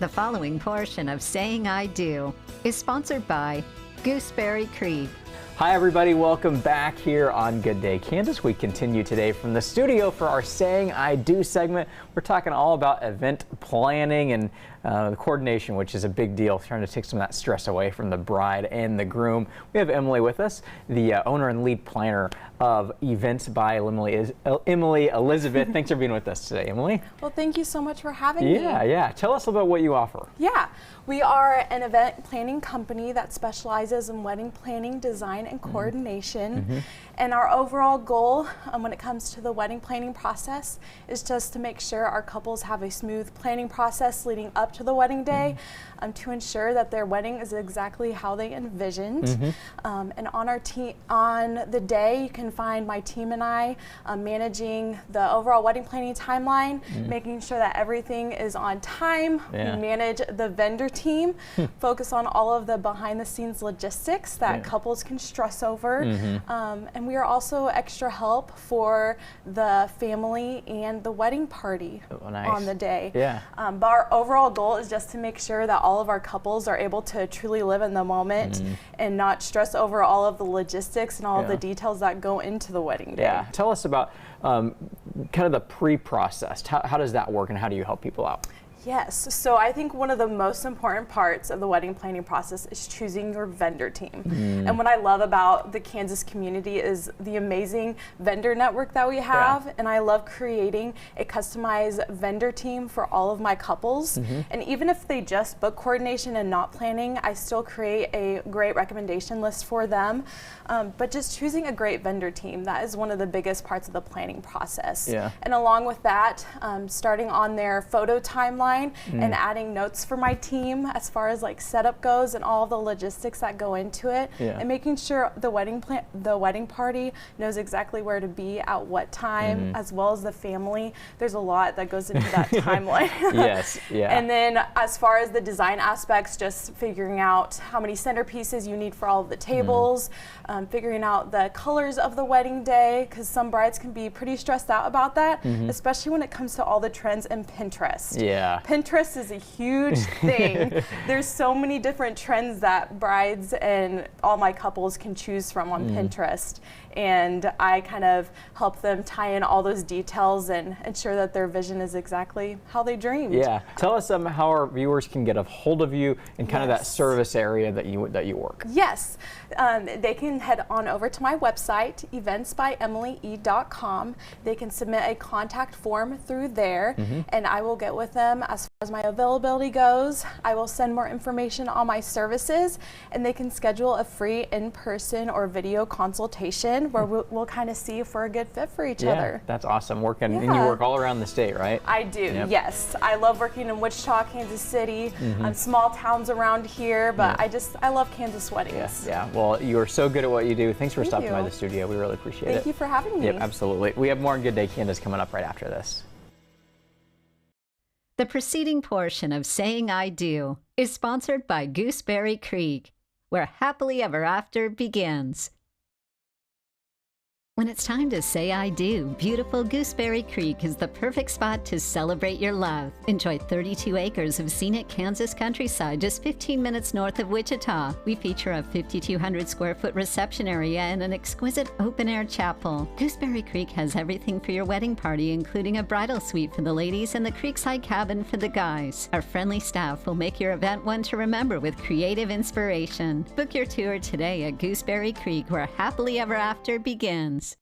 The following portion of Saying I Do is sponsored by Gooseberry Creek. Hi everybody, welcome back here on Good Day Kansas. We continue today from the studio for our Saying I Do segment. We're talking all about event planning and coordination, which is a big deal, trying to take some of that stress away from the bride and the groom. We have Emily with us, the owner and lead planner of Events by Emily Elizabeth. Thanks for being with us today, Emily. Well, thank you so much for having me. Yeah. Tell us about what you offer. Yeah, we are an event planning company that specializes in wedding planning, design, and coordination. And our overall goal when it comes to the wedding planning process is just to make sure our couples have a smooth planning process leading up to the wedding day, to ensure that their wedding is exactly how they envisioned. And on the day, you can find my team and I managing the overall wedding planning timeline, making sure that everything is on time. We manage the vendor team, focus on all of the behind the scenes logistics that couples can stress over. And we are also extra help for the family and the wedding party on the day. But our overall goal is just to make sure that all of our couples are able to truly live in the moment and not stress over all of the logistics and all of the details that go into the wedding day. Tell us about kind of the pre-process. How does that work and how do you help people out? Yes, so I think one of the most important parts of the wedding planning process is choosing your vendor team. And what I love about the Kansas community is the amazing vendor network that we have, and I love creating a customized vendor team for all of my couples. And even if they just book coordination and not planning, I still create a great recommendation list for them. But just choosing a great vendor team, that is one of the biggest parts of the planning process. And along with that, starting on their photo timeline, and adding notes for my team as far as like setup goes and all the logistics that go into it, and making sure the wedding party knows exactly where to be at what time, as well as the family. There's a lot that goes into that timeline. And then as far as the design aspects, just figuring out how many centerpieces you need for all of the tables, figuring out the colors of the wedding day, because some brides can be pretty stressed out about that, especially when it comes to all the trends in Pinterest. Pinterest is a huge thing. There's so many different trends that brides and all my couples can choose from on Pinterest. And I kind of help them tie in all those details and ensure that their vision is exactly how they dreamed. Tell us how our viewers can get a hold of you and kind of that service area that you work. Yes, they can head on over to my website, eventsbyemilye.com. They can submit a contact form through there, and I will get with them as far as my availability goes. I will send more information on my services, and they can schedule a free in-person or video consultation where we'll kind of see if we're a good fit for each other. That's awesome. And you work all around the state, right? I do, yes. I love working in Wichita, Kansas City, small towns around here, but I love Kansas weddings. Well, you are so good at what you do. Thanks for stopping by the studio. We really appreciate it. Thank you for having me. Absolutely. We have more Good Day Kansas coming up right after this. The preceding portion of Saying I Do is sponsored by Gooseberry Creek, where happily ever after begins. When it's time to say I do, beautiful Gooseberry Creek is the perfect spot to celebrate your love. Enjoy 32 acres of scenic Kansas countryside just 15 minutes north of Wichita. We feature a 5,200 square foot reception area and an exquisite open-air chapel. Gooseberry Creek has everything for your wedding party, including a bridal suite for the ladies and the creekside cabin for the guys. Our friendly staff will make your event one to remember with creative inspiration. Book your tour today at Gooseberry Creek, where happily ever after begins.